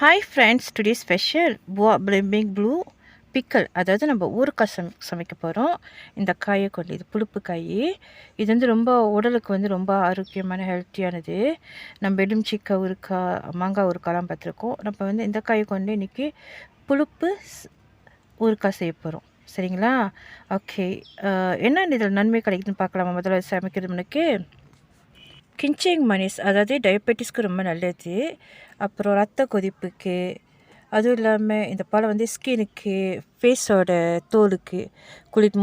Hi friends, today's special Belimbing Buloh Pickel. அதாவது நம்ம ஊறுகாய் சமைக்க போகிறோம். இந்த காயை கொண்டு இது புளிப்பு காய். இது வந்து ரொம்ப உடலுக்கு வந்து ரொம்ப ஆரோக்கியமான ஹெல்த்தியானது. நம்ம எலுமிச்சை ஊறுகாய், மாங்காய் ஊறுகாய்லாம் பார்த்துருக்கோம். நம்ம வந்து இந்த காயை கொண்டு இன்றைக்கி புளிப்பு ஊறுகாய் செய்ய போகிறோம். சரிங்களா? ஓகே, என்ன இதில் நன்மை கிடைக்குதுன்னு பார்க்கலாமா? முதல்ல சமைக்கிறது முன்னுக்கு கிஞ்சிங் மனிஸ், அதாவது டயபெட்டிஸ்க்கு ரொம்ப நல்லது. அப்புறம் ரத்த கொதிப்புக்கு, அதுவும் இல்லாமல் இந்த பழம் வந்து ஸ்கின்னுக்கு, ஃபேஸோட தோலுக்கு,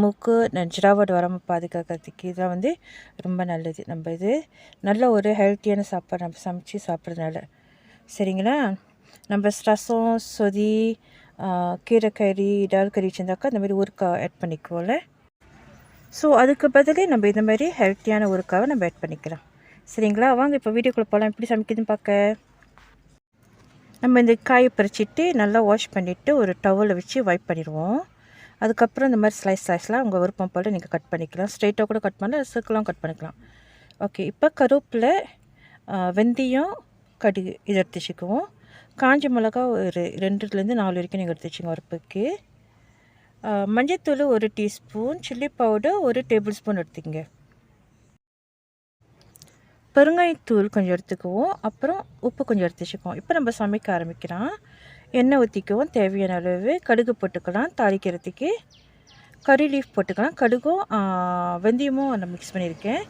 மூக்கு ஜிராவோட வராமல் பாதுகாக்கிறதுக்கு இதெல்லாம் வந்து ரொம்ப நல்லது. நம்ம இது நல்ல ஒரு ஹெல்த்தியான சாப்பாடு நம்ம சமைச்சு சாப்பிட்றதுனால. சரிங்களா? நம்ம ரசம், சொதி, கீரைக்கறி, டால் கறி வச்சுருந்தாக்கா இந்த மாதிரி ஊறுகாய் ஆட் பண்ணிக்குவோம்ல. ஸோ அதுக்கு பதிலே நம்ம இந்த மாதிரி ஹெல்த்தியான ஊறுகாவை நம்ம ஆட் பண்ணிக்கலாம். சரிங்களா? வாங்க இப்போ வீடியோக்குள்ளே போகலாம். எப்படி சமைக்குதுன்னு பார்க்க. நம்ம இந்த காயை பறிச்சிட்டு நல்லா வாஷ் பண்ணிவிட்டு ஒரு டவலில் வச்சு வைப் பண்ணிடுவோம். அதுக்கப்புறம் இந்த மாதிரி ஸ்லைஸ்லாம் உங்கள் விருப்பம் போல் நீங்கள் கட் பண்ணிக்கலாம். ஸ்ட்ரைட்டாக கூட கட் பண்ணலாம், சர்க்கிளாக கட் பண்ணிக்கலாம். ஓகே, இப்போ கருவேப்பிலை, வெந்தயம், கடுகு இதை எடுத்து வச்சுக்குவோம். காஞ்ச மிளகா ஒரு 2லேருந்து 4 வரைக்கும் நீங்கள் எடுத்து வச்சுங்க உரப்புக்கு. மஞ்சள்தூள் 1 teaspoon, chilli powder 1 table spoon எடுத்துக்கங்க. பெருங்காயத்தூள் கொஞ்சம் எடுத்துக்குவோம். அப்புறம் உப்பு கொஞ்சம் எடுத்து வச்சுக்குவோம். இப்போ நம்ம சமைக்க ஆரம்பிக்கலாம். எண்ணெய் ஊற்றிக்குவோம். தேவையான அளவு கடுகு போட்டுக்கலாம். தாளிக்கிறதுக்கு கறி லீஃப் போட்டுக்கலாம். கடுகும் வெந்தயமும் நான் மிக்ஸ் பண்ணியிருக்கேன்.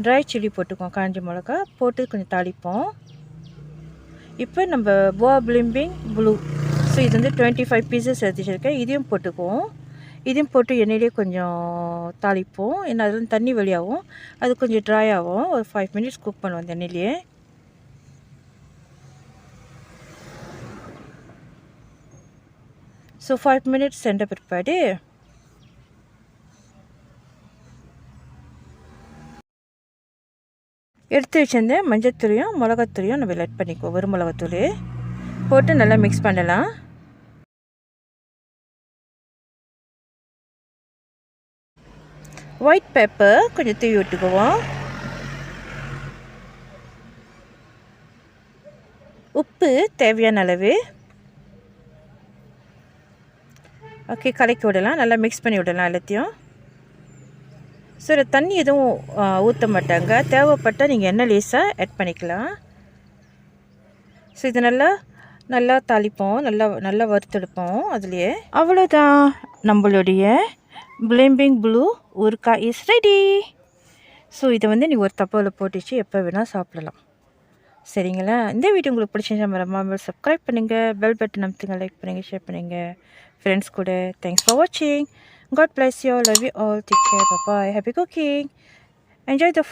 ட்ரை சில்லி போட்டுக்குவோம். காஞ்ச மிளகா போட்டு கொஞ்சம் தாளிப்போம். இப்போ நம்ம பிலிம்பிங் புலூ, ஸோ இது வந்து 25 பீசஸ் எடுத்து வச்சுருக்கேன். இதையும் போட்டுக்குவோம். இதையும் போட்டு எண்ணெயிலே கொஞ்சம் தாளிப்போம். ஏன்னா அதில் தண்ணி வெளியாகும், அது கொஞ்சம் ட்ரை ஆகும். ஒரு 5 மினிட்ஸ் குக் பண்ணுவோம் அந்த எண்ணெயிலே. ஸோ 5 மினிட்ஸ் சென்ற பிற்பாடு எடுத்து வச்சிருந்த மஞ்சத்தூளையும் மிளகாத்தூளையும் நம்ம ஆட் பண்ணிக்குவோம். வெறும் மிளகாத்தூள் போட்டு நல்லா மிக்ஸ் பண்ணலாம். ஒயிட் பெப்பர் கொஞ்சம் தூவி விட்டுக்குவோம். உப்பு தேவையான அளவு. ஓகே, கலக்கி விடலாம். நல்லா மிக்ஸ் பண்ணி விடலாம் எல்லாத்தையும். சரி, தண்ணி எதுவும் ஊற்ற மாட்டாங்க. தேவைப்பட்டால் நீங்கள் எண்ணெய் லேசாக ஆட் பண்ணிக்கலாம். ஸோ இது நல்லா தாளிப்போம், நல்லா வறுத்தெடுப்போம் அதுலேயே. அவ்வளோதான், நம்மளுடைய Belimbing Buloh ஊறுகாய் இஸ் ரெடி. ஸோ இதை வந்து நீங்கள் ஒரு தப்பாவில் போட்டுச்சு எப்போ வேணால் சாப்பிடலாம். சரிங்களா? இந்த வீடியோ உங்களுக்கு பிடிச்சிருந்தா மறக்காமல் சப்ஸ்கிரைப் பண்ணுங்கள், பெல் பட்டன் அமுத்துங்க, லைக் பண்ணுங்கள், ஷேர் பண்ணுங்கள் ஃப்ரெண்ட்ஸ் கூட. தேங்க்ஸ் ஃபார் வாட்சிங். God bless you all. Love you all. Take care. Bye-bye. Happy cooking. Enjoy the food.